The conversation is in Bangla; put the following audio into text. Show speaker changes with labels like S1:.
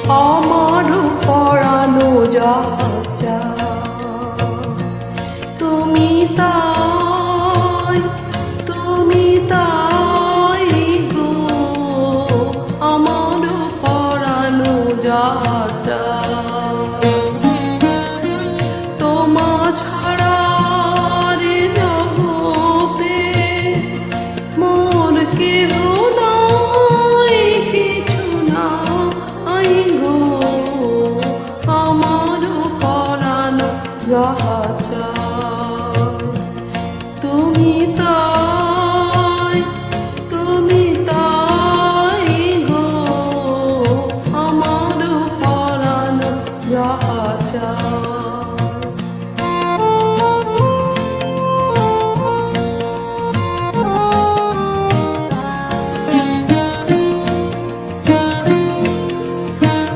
S1: আমার পরানো যাহা চায়। তুমি তাই, তুমি তাই গো, আমার পরানো যাহা চায়।